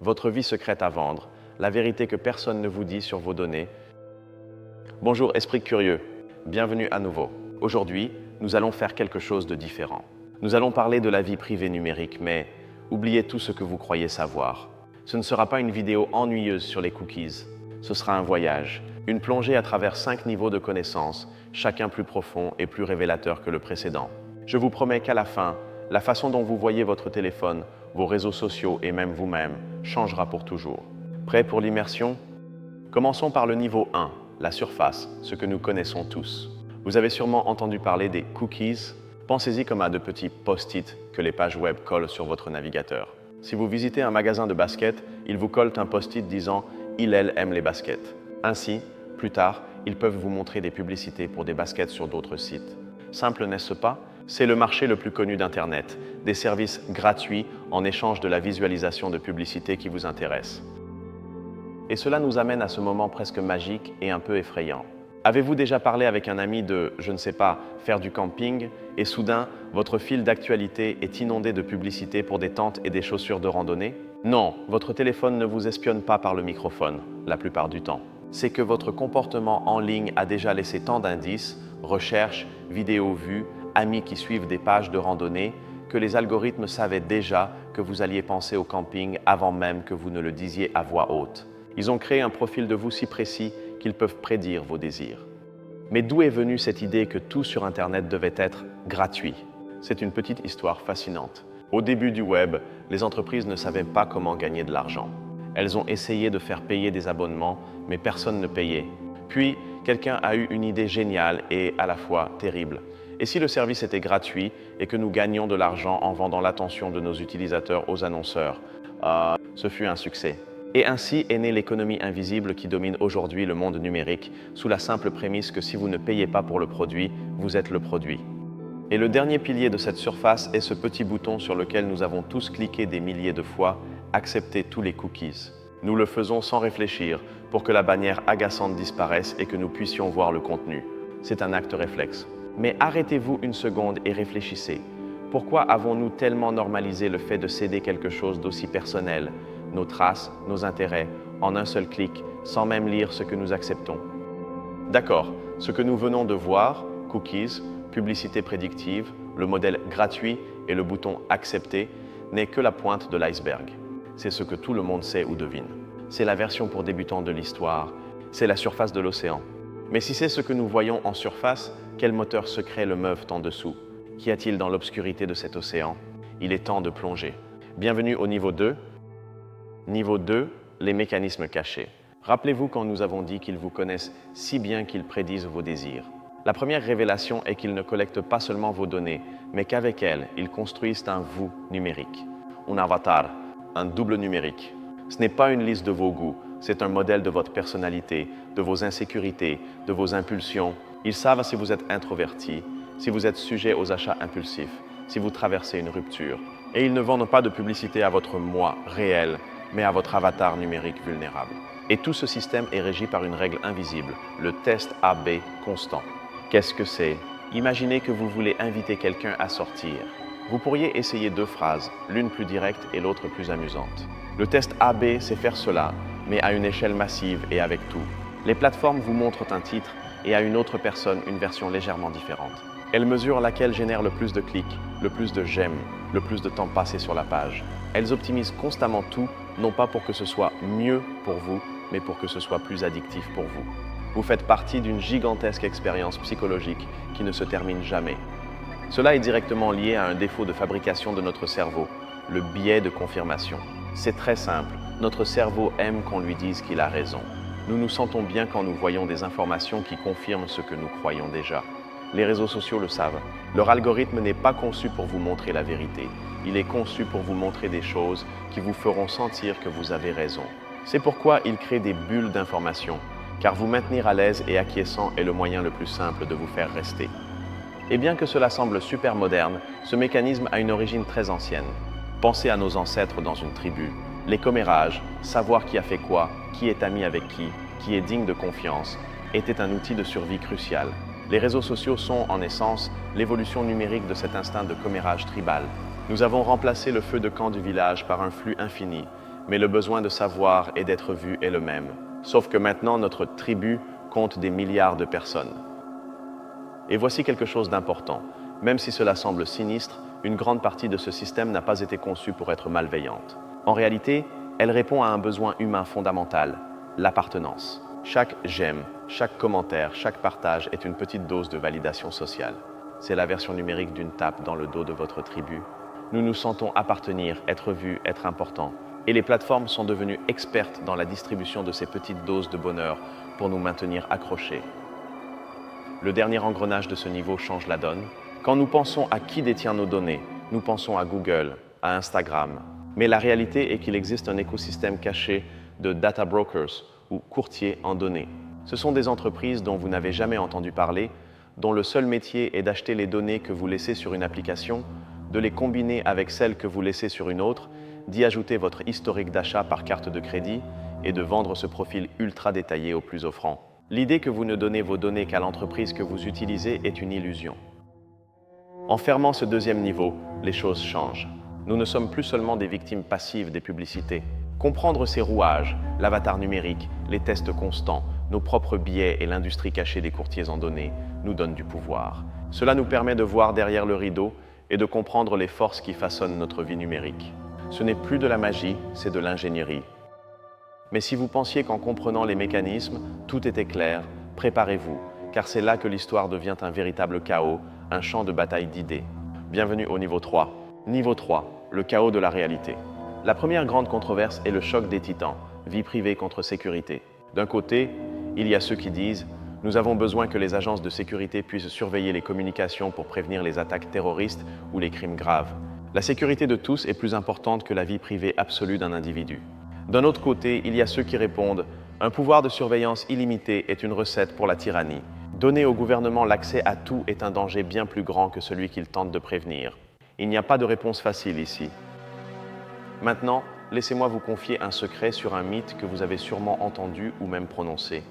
votre vie secrète à vendre, la vérité que personne ne vous dit sur vos données. Bonjour esprit curieux, bienvenue à nouveau. Aujourd'hui, nous allons faire quelque chose de différent. Nous allons parler de la vie privée numérique, mais oubliez tout ce que vous croyez savoir. Ce ne sera pas une vidéo ennuyeuse sur les cookies. Ce sera un voyage, une plongée à travers 5 niveaux de connaissances, chacun plus profond et plus révélateur que le précédent. Je vous promets qu'à la fin, la façon dont vous voyez votre téléphone, vos réseaux sociaux et même vous-même changera pour toujours. Prêt pour l'immersion? Commençons par le niveau 1, la surface, ce que nous connaissons tous. Vous avez sûrement entendu parler des cookies. Pensez-y comme à de petits post-it que les pages web collent sur votre navigateur. Si vous visitez un magasin de basket, ils vous collent un post-it disant « Il/elle aime les baskets ». Ainsi, plus tard, ils peuvent vous montrer des publicités pour des baskets sur d'autres sites. Simple, n'est-ce pas? C'est le marché le plus connu d'Internet, des services gratuits en échange de la visualisation de publicités qui vous intéressent. Et cela nous amène à ce moment presque magique et un peu effrayant. Avez-vous déjà parlé avec un ami de, je ne sais pas, faire du camping et soudain, votre fil d'actualité est inondé de publicités pour des tentes et des chaussures de randonnée? Non, votre téléphone ne vous espionne pas par le microphone, la plupart du temps. C'est que votre comportement en ligne a déjà laissé tant d'indices, recherches, vidéos vues, amis qui suivent des pages de randonnée, que les algorithmes savaient déjà que vous alliez penser au camping avant même que vous ne le disiez à voix haute. Ils ont créé un profil de vous si précis qu'ils peuvent prédire vos désirs. Mais d'où est venue cette idée que tout sur Internet devait être gratuit? C'est une petite histoire fascinante. Au début du web, les entreprises ne savaient pas comment gagner de l'argent. Elles ont essayé de faire payer des abonnements, mais personne ne payait. Puis, quelqu'un a eu une idée géniale et à la fois terrible. Et si le service était gratuit et que nous gagnions de l'argent en vendant l'attention de nos utilisateurs aux annonceurs? Ce fut un succès. Et ainsi est née l'économie invisible qui domine aujourd'hui le monde numérique, sous la simple prémisse que si vous ne payez pas pour le produit, vous êtes le produit. Et le dernier pilier de cette surface est ce petit bouton sur lequel nous avons tous cliqué des milliers de fois, accepter tous les cookies. Nous le faisons sans réfléchir pour que la bannière agaçante disparaisse et que nous puissions voir le contenu. C'est un acte réflexe. Mais arrêtez-vous une seconde et réfléchissez. Pourquoi avons-nous tellement normalisé le fait de céder quelque chose d'aussi personnel, nos traces, nos intérêts, en un seul clic, sans même lire ce que nous acceptons? D'accord, ce que nous venons de voir, cookies, publicité prédictive, le modèle gratuit et le bouton « Accepter » n'est que la pointe de l'iceberg. C'est ce que tout le monde sait ou devine. C'est la version pour débutants de l'histoire, c'est la surface de l'océan. Mais si c'est ce que nous voyons en surface, quel moteur secret le meuvent en dessous? Qu'y a-t-il dans l'obscurité de cet océan? Il est temps de plonger. Bienvenue au niveau 2. Niveau 2, les mécanismes cachés. Rappelez-vous quand nous avons dit qu'ils vous connaissent si bien qu'ils prédisent vos désirs. La première révélation est qu'ils ne collectent pas seulement vos données, mais qu'avec elles, ils construisent un vous numérique. Un avatar, un double numérique. Ce n'est pas une liste de vos goûts, c'est un modèle de votre personnalité, de vos insécurités, de vos impulsions. Ils savent si vous êtes introverti, si vous êtes sujet aux achats impulsifs, si vous traversez une rupture. Et ils ne vendent pas de publicité à votre moi réel, mais à votre avatar numérique vulnérable. Et tout ce système est régi par une règle invisible, le test AB constant. Qu'est-ce que c'est? Imaginez que vous voulez inviter quelqu'un à sortir. Vous pourriez essayer 2 phrases, l'une plus directe et l'autre plus amusante. Le test AB, c'est faire cela, mais à une échelle massive et avec tout. Les plateformes vous montrent un titre et à une autre personne une version légèrement différente. Elles mesurent laquelle génère le plus de clics, le plus de j'aime, le plus de temps passé sur la page. Elles optimisent constamment tout, non pas pour que ce soit mieux pour vous, mais pour que ce soit plus addictif pour vous. Vous faites partie d'une gigantesque expérience psychologique qui ne se termine jamais. Cela est directement lié à un défaut de fabrication de notre cerveau, le biais de confirmation. C'est très simple, notre cerveau aime qu'on lui dise qu'il a raison. Nous nous sentons bien quand nous voyons des informations qui confirment ce que nous croyons déjà. Les réseaux sociaux le savent. Leur algorithme n'est pas conçu pour vous montrer la vérité. Il est conçu pour vous montrer des choses qui vous feront sentir que vous avez raison. C'est pourquoi il crée des bulles d'information, car vous maintenir à l'aise et acquiescent est le moyen le plus simple de vous faire rester. Et bien que cela semble super moderne, ce mécanisme a une origine très ancienne. Pensez à nos ancêtres dans une tribu. Les commérages, savoir qui a fait quoi, qui est ami avec qui est digne de confiance, était un outil de survie crucial. Les réseaux sociaux sont, en essence, l'évolution numérique de cet instinct de commérage tribal. Nous avons remplacé le feu de camp du village par un flux infini, mais le besoin de savoir et d'être vu est le même. Sauf que maintenant, notre tribu compte des milliards de personnes. Et voici quelque chose d'important. Même si cela semble sinistre, une grande partie de ce système n'a pas été conçue pour être malveillante. En réalité, elle répond à un besoin humain fondamental, l'appartenance. Chaque j'aime, chaque commentaire, chaque partage est une petite dose de validation sociale. C'est la version numérique d'une tape dans le dos de votre tribu. Nous nous sentons appartenir, être vus, être importants. Et les plateformes sont devenues expertes dans la distribution de ces petites doses de bonheur pour nous maintenir accrochés. Le dernier engrenage de ce niveau change la donne. Quand nous pensons à qui détient nos données, nous pensons à Google, à Instagram. Mais la réalité est qu'il existe un écosystème caché de data brokers ou courtiers en données. Ce sont des entreprises dont vous n'avez jamais entendu parler, dont le seul métier est d'acheter les données que vous laissez sur une application, de les combiner avec celles que vous laissez sur une autre, d'y ajouter votre historique d'achat par carte de crédit et de vendre ce profil ultra détaillé au plus offrant. L'idée que vous ne donnez vos données qu'à l'entreprise que vous utilisez est une illusion. En fermant ce deuxième niveau, les choses changent. Nous ne sommes plus seulement des victimes passives des publicités. Comprendre ces rouages, l'avatar numérique, les tests constants, nos propres biais et l'industrie cachée des courtiers en données nous donne du pouvoir. Cela nous permet de voir derrière le rideau et de comprendre les forces qui façonnent notre vie numérique. Ce n'est plus de la magie, c'est de l'ingénierie. Mais si vous pensiez qu'en comprenant les mécanismes, tout était clair, préparez-vous, car c'est là que l'histoire devient un véritable chaos, un champ de bataille d'idées. Bienvenue au niveau 3. Niveau 3, le chaos de la réalité. La première grande controverse est le choc des titans, vie privée contre sécurité. D'un côté, il y a ceux qui disent « Nous avons besoin que les agences de sécurité puissent surveiller les communications pour prévenir les attaques terroristes ou les crimes graves. La sécurité de tous est plus importante que la vie privée absolue d'un individu. » D'un autre côté, il y a ceux qui répondent « Un pouvoir de surveillance illimité est une recette pour la tyrannie. Donner au gouvernement l'accès à tout est un danger bien plus grand que celui qu'il tente de prévenir. Il n'y a pas de réponse facile ici. » Maintenant, laissez-moi vous confier un secret sur un mythe que vous avez sûrement entendu ou même prononcé.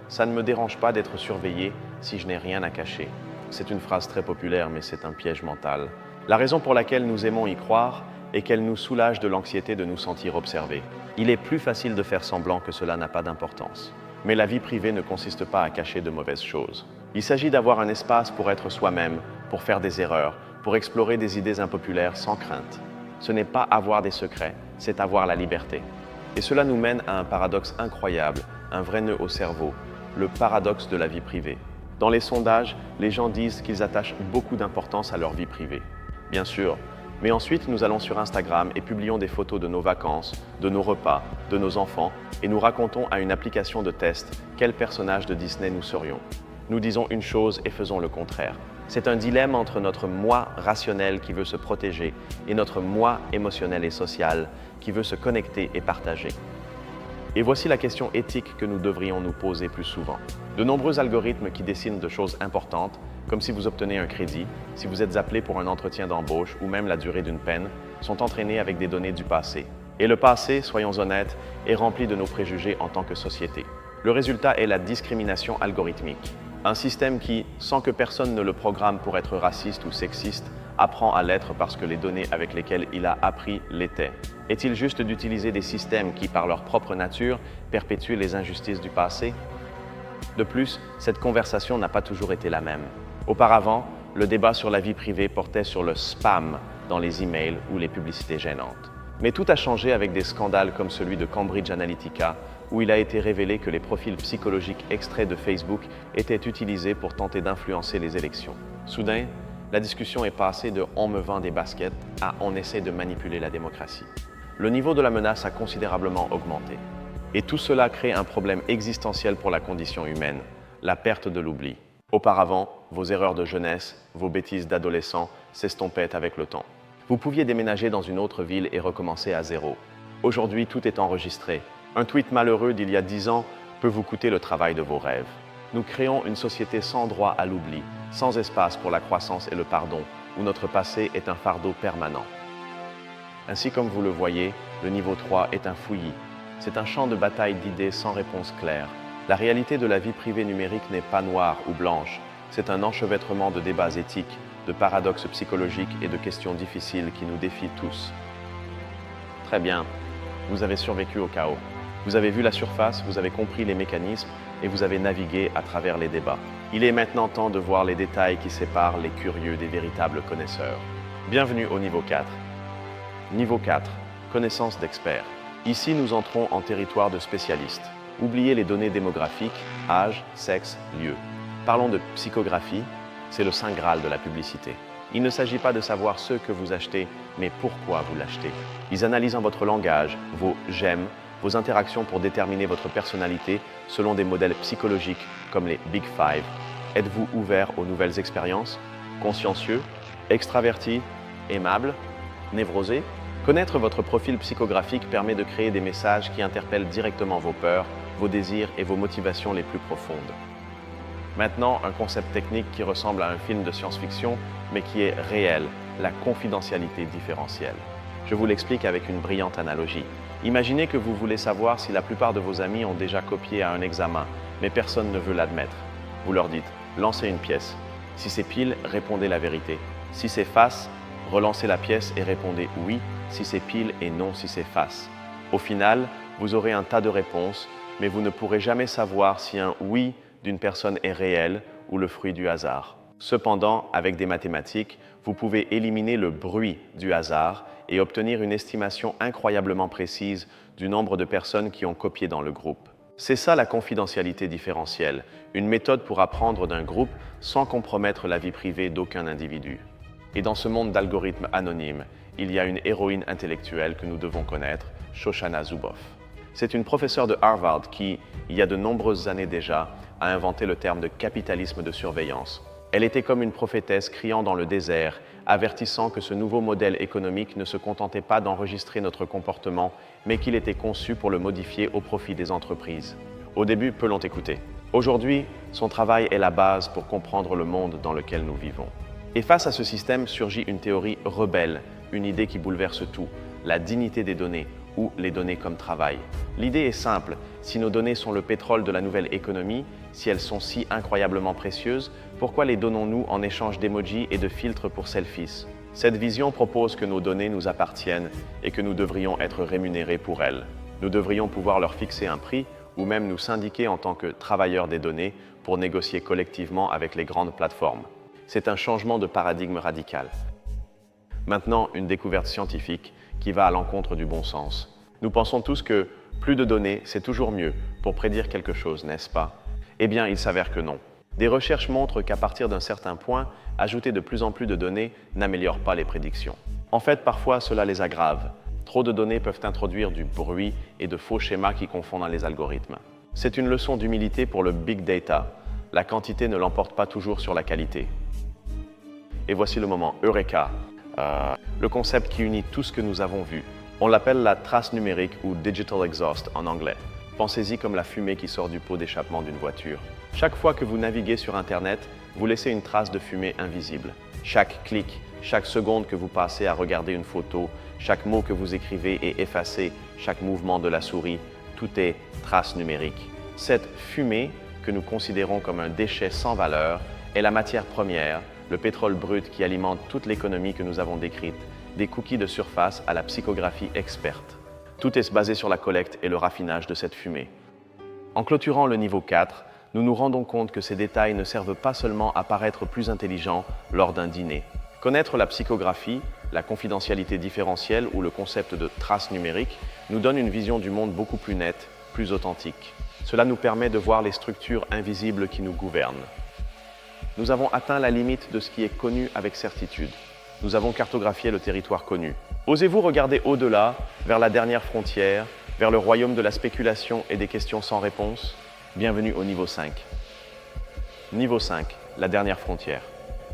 Ça ne me dérange pas d'être surveillé si je n'ai rien à cacher. C'est une phrase très populaire, mais c'est un piège mental. La raison pour laquelle nous aimons y croire est qu'elle nous soulage de l'anxiété de nous sentir observés. Il est plus facile de faire semblant que cela n'a pas d'importance. Mais la vie privée ne consiste pas à cacher de mauvaises choses. Il s'agit d'avoir un espace pour être soi-même, pour faire des erreurs, pour explorer des idées impopulaires sans crainte. Ce n'est pas avoir des secrets, c'est avoir la liberté. Et cela nous mène à un paradoxe incroyable, un vrai nœud au cerveau, le paradoxe de la vie privée. Dans les sondages, les gens disent qu'ils attachent beaucoup d'importance à leur vie privée. Bien sûr, mais ensuite nous allons sur Instagram et publions des photos de nos vacances, de nos repas, de nos enfants et nous racontons à une application de test quel personnage de Disney nous serions. Nous disons une chose et faisons le contraire. C'est un dilemme entre notre moi rationnel qui veut se protéger et notre moi émotionnel et social qui veut se connecter et partager. Et voici la question éthique que nous devrions nous poser plus souvent. De nombreux algorithmes qui dessinent de choses importantes, comme si vous obtenez un crédit, si vous êtes appelé pour un entretien d'embauche ou même la durée d'une peine, sont entraînés avec des données du passé. Et le passé, soyons honnêtes, est rempli de nos préjugés en tant que société. Le résultat est la discrimination algorithmique. Un système qui, sans que personne ne le programme pour être raciste ou sexiste, apprend à l'être parce que les données avec lesquelles il a appris l'étaient. Est-il juste d'utiliser des systèmes qui, par leur propre nature, perpétuent les injustices du passé? De plus, cette conversation n'a pas toujours été la même. Auparavant, le débat sur la vie privée portait sur le spam dans les emails ou les publicités gênantes. Mais tout a changé avec des scandales comme celui de Cambridge Analytica, où il a été révélé que les profils psychologiques extraits de Facebook étaient utilisés pour tenter d'influencer les élections. Soudain, la discussion est passée de « on me vend des baskets » à « on essaie de manipuler la démocratie ». Le niveau de la menace a considérablement augmenté. Et tout cela crée un problème existentiel pour la condition humaine, la perte de l'oubli. Auparavant, vos erreurs de jeunesse, vos bêtises d'adolescent s'estompaient avec le temps. Vous pouviez déménager dans une autre ville et recommencer à zéro. Aujourd'hui, tout est enregistré. Un tweet malheureux d'il y a 10 ans peut vous coûter le travail de vos rêves. Nous créons une société sans droit à l'oubli, sans espace pour la croissance et le pardon, où notre passé est un fardeau permanent. Ainsi comme vous le voyez, le niveau 3 est un fouillis. C'est un champ de bataille d'idées sans réponse claire. La réalité de la vie privée numérique n'est pas noire ou blanche. C'est un enchevêtrement de débats éthiques, de paradoxes psychologiques et de questions difficiles qui nous défient tous. Très bien. vous avez survécu au chaos. Vous avez vu la surface, vous avez compris les mécanismes et vous avez navigué à travers les débats. Il est maintenant temps de voir les détails qui séparent les curieux des véritables connaisseurs. Bienvenue au niveau 4. Niveau 4. Connaissance d'experts. Ici, nous entrons en territoire de spécialistes. Oubliez les données démographiques, âge, sexe, lieu. Parlons de psychographie, c'est le saint graal de la publicité. Il ne s'agit pas de savoir ce que vous achetez, mais pourquoi vous l'achetez. Ils analysent votre langage, vos j'aime, vos interactions pour déterminer votre personnalité selon des modèles psychologiques comme les Big Five. Êtes-vous ouvert aux nouvelles expériences? Consciencieux? Extraverti? Aimable? Névrosé? Connaître votre profil psychographique permet de créer des messages qui interpellent directement vos peurs, vos désirs et vos motivations les plus profondes. Maintenant, un concept technique qui ressemble à un film de science-fiction, mais qui est réel, la confidentialité différentielle. Je vous l'explique avec une brillante analogie. Imaginez que vous voulez savoir si la plupart de vos amis ont déjà copié à un examen, mais personne ne veut l'admettre. Vous leur dites « lancez une pièce ». Si c'est pile, répondez la vérité. Si c'est face, relancez la pièce et répondez « oui » si c'est pile et non si c'est face. Au final, vous aurez un tas de réponses, mais vous ne pourrez jamais savoir si un « oui » d'une personne est réel ou le fruit du hasard. Cependant, avec des mathématiques, vous pouvez éliminer le bruit du hasard et obtenir une estimation incroyablement précise du nombre de personnes qui ont copié dans le groupe. C'est ça la confidentialité différentielle, une méthode pour apprendre d'un groupe sans compromettre la vie privée d'aucun individu. Et dans ce monde d'algorithmes anonymes, il y a une héroïne intellectuelle que nous devons connaître, Shoshana Zuboff. C'est une professeure de Harvard qui, il y a de nombreuses années déjà, a inventé le terme de capitalisme de surveillance. Elle était comme une prophétesse criant dans le désert, avertissant que ce nouveau modèle économique ne se contentait pas d'enregistrer notre comportement, mais qu'il était conçu pour le modifier au profit des entreprises. Au début, peu l'ont écouté. Aujourd'hui, son travail est la base pour comprendre le monde dans lequel nous vivons. Et face à ce système surgit une théorie rebelle, une idée qui bouleverse tout, la dignité des données, ou les données comme travail. L'idée est simple, si nos données sont le pétrole de la nouvelle économie, si elles sont si incroyablement précieuses, pourquoi les donnons-nous en échange d'emojis et de filtres pour selfies? Cette vision propose que nos données nous appartiennent et que nous devrions être rémunérés pour elles. Nous devrions pouvoir leur fixer un prix ou même nous syndiquer en tant que travailleurs des données pour négocier collectivement avec les grandes plateformes. C'est un changement de paradigme radical. Maintenant, une découverte scientifique qui va à l'encontre du bon sens. Nous pensons tous que plus de données, c'est toujours mieux pour prédire quelque chose, n'est-ce pas? Eh bien, il s'avère que non. Des recherches montrent qu'à partir d'un certain point, ajouter de plus en plus de données n'améliore pas les prédictions. En fait, parfois, cela les aggrave. Trop de données peuvent introduire du bruit et de faux schémas qui confondent les algorithmes. C'est une leçon d'humilité pour le big data. La quantité ne l'emporte pas toujours sur la qualité. Et voici le moment Eureka, le concept qui unit tout ce que nous avons vu. On l'appelle la trace numérique ou digital exhaust en anglais. Pensez-y comme la fumée qui sort du pot d'échappement d'une voiture. Chaque fois que vous naviguez sur Internet, vous laissez une trace de fumée invisible. Chaque clic, chaque seconde que vous passez à regarder une photo, chaque mot que vous écrivez est effacé, chaque mouvement de la souris, tout est trace numérique. Cette fumée, que nous considérons comme un déchet sans valeur, est la matière première, le pétrole brut qui alimente toute l'économie que nous avons décrite, des cookies de surface à la psychographie experte. Tout est basé sur la collecte et le raffinage de cette fumée. En clôturant le niveau 4, nous nous rendons compte que ces détails ne servent pas seulement à paraître plus intelligents lors d'un dîner. Connaître la psychographie, la confidentialité différentielle ou le concept de trace numérique nous donne une vision du monde beaucoup plus nette, plus authentique. Cela nous permet de voir les structures invisibles qui nous gouvernent. Nous avons atteint la limite de ce qui est connu avec certitude. Nous avons cartographié le territoire connu. Osez-vous regarder au-delà, vers la dernière frontière, vers le royaume de la spéculation et des questions sans réponse? Bienvenue au niveau 5. Niveau 5, la dernière frontière.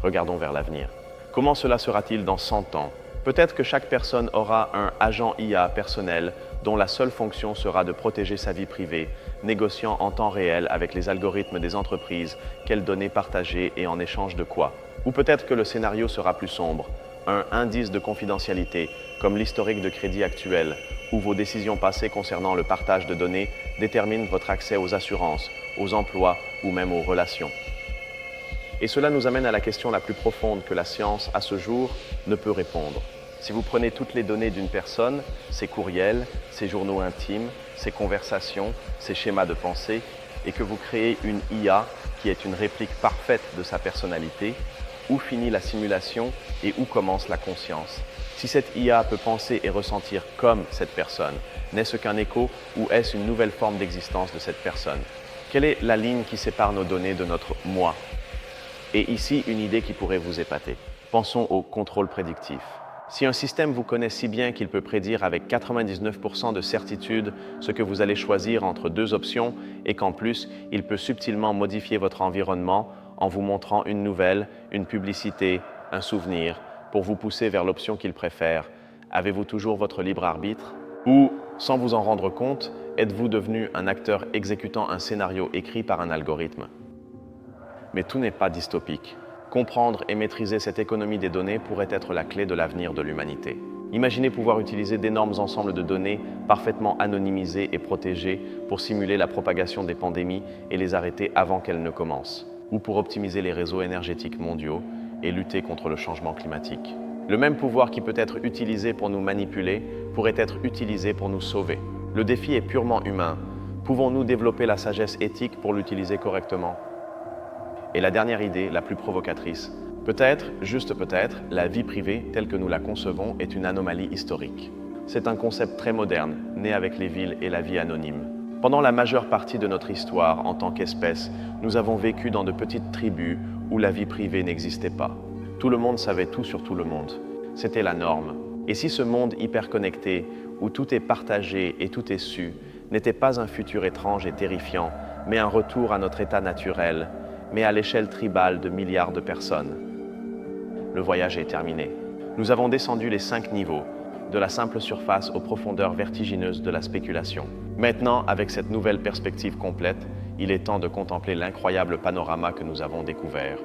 Regardons vers l'avenir. Comment cela sera-t-il dans 100 ans? Peut-être que chaque personne aura un agent IA personnel dont la seule fonction sera de protéger sa vie privée, négociant en temps réel avec les algorithmes des entreprises quelles données partager et en échange de quoi. Ou peut-être que le scénario sera plus sombre, un indice de confidentialité, comme l'historique de crédit actuel, où vos décisions passées concernant le partage de données déterminent votre accès aux assurances, aux emplois ou même aux relations. Et cela nous amène à la question la plus profonde que la science, à ce jour, ne peut répondre. Si vous prenez toutes les données d'une personne, ses courriels, ses journaux intimes, ses conversations, ses schémas de pensée, et que vous créez une IA qui est une réplique parfaite de sa personnalité, où finit la simulation et où commence la conscience? Si cette IA peut penser et ressentir comme cette personne, n'est-ce qu'un écho ou est-ce une nouvelle forme d'existence de cette personne? Quelle est la ligne qui sépare nos données de notre « moi » ? Et ici, une idée qui pourrait vous épater. Pensons au contrôle prédictif. Si un système vous connaît si bien qu'il peut prédire avec 99% de certitude ce que vous allez choisir entre deux options et qu'en plus, il peut subtilement modifier votre environnement en vous montrant une nouvelle, une publicité, un souvenir, pour vous pousser vers l'option qu'il préfère, avez-vous toujours votre libre arbitre? Ou, sans vous en rendre compte, êtes-vous devenu un acteur exécutant un scénario écrit par un algorithme? Mais tout n'est pas dystopique. Comprendre et maîtriser cette économie des données pourrait être la clé de l'avenir de l'humanité. Imaginez pouvoir utiliser d'énormes ensembles de données parfaitement anonymisées et protégées pour simuler la propagation des pandémies et les arrêter avant qu'elles ne commencent, ou pour optimiser les réseaux énergétiques mondiaux et lutter contre le changement climatique. Le même pouvoir qui peut être utilisé pour nous manipuler pourrait être utilisé pour nous sauver. Le défi est purement humain. Pouvons-nous développer la sagesse éthique pour l'utiliser correctement? Et la dernière idée, la plus provocatrice. Peut-être, juste peut-être, la vie privée telle que nous la concevons est une anomalie historique. C'est un concept très moderne, né avec les villes et la vie anonyme. Pendant la majeure partie de notre histoire, en tant qu'espèce, nous avons vécu dans de petites tribus où la vie privée n'existait pas. Tout le monde savait tout sur tout le monde. C'était la norme. Et si ce monde hyper-connecté, où tout est partagé et tout est su, n'était pas un futur étrange et terrifiant, mais un retour à notre état naturel, mais à l'échelle tribale de milliards de personnes. Le voyage est terminé. Nous avons descendu les 5 niveaux, de la simple surface aux profondeurs vertigineuses de la spéculation. Maintenant, avec cette nouvelle perspective complète, il est temps de contempler l'incroyable panorama que nous avons découvert.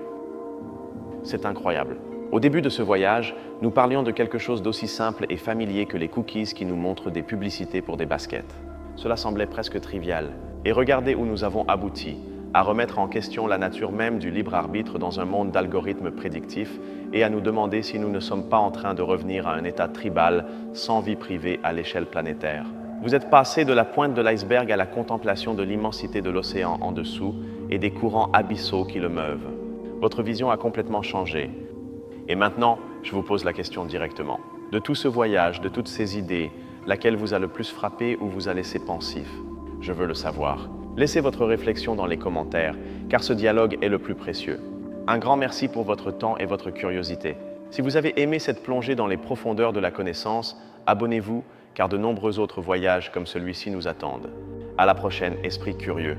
C'est incroyable. Au début de ce voyage, nous parlions de quelque chose d'aussi simple et familier que les cookies qui nous montrent des publicités pour des baskets. Cela semblait presque trivial. Et regardez où nous avons abouti, à remettre en question la nature même du libre arbitre dans un monde d'algorithmes prédictifs et à nous demander si nous ne sommes pas en train de revenir à un état tribal sans vie privée à l'échelle planétaire. Vous êtes passé de la pointe de l'iceberg à la contemplation de l'immensité de l'océan en dessous et des courants abyssaux qui le meuvent. Votre vision a complètement changé. Et maintenant, je vous pose la question directement. De tout ce voyage, de toutes ces idées, laquelle vous a le plus frappé ou vous a laissé pensif? Je veux le savoir. Laissez votre réflexion dans les commentaires, car ce dialogue est le plus précieux. Un grand merci pour votre temps et votre curiosité. Si vous avez aimé cette plongée dans les profondeurs de la connaissance, abonnez-vous, car de nombreux autres voyages comme celui-ci nous attendent. À la prochaine, Esprit curieux.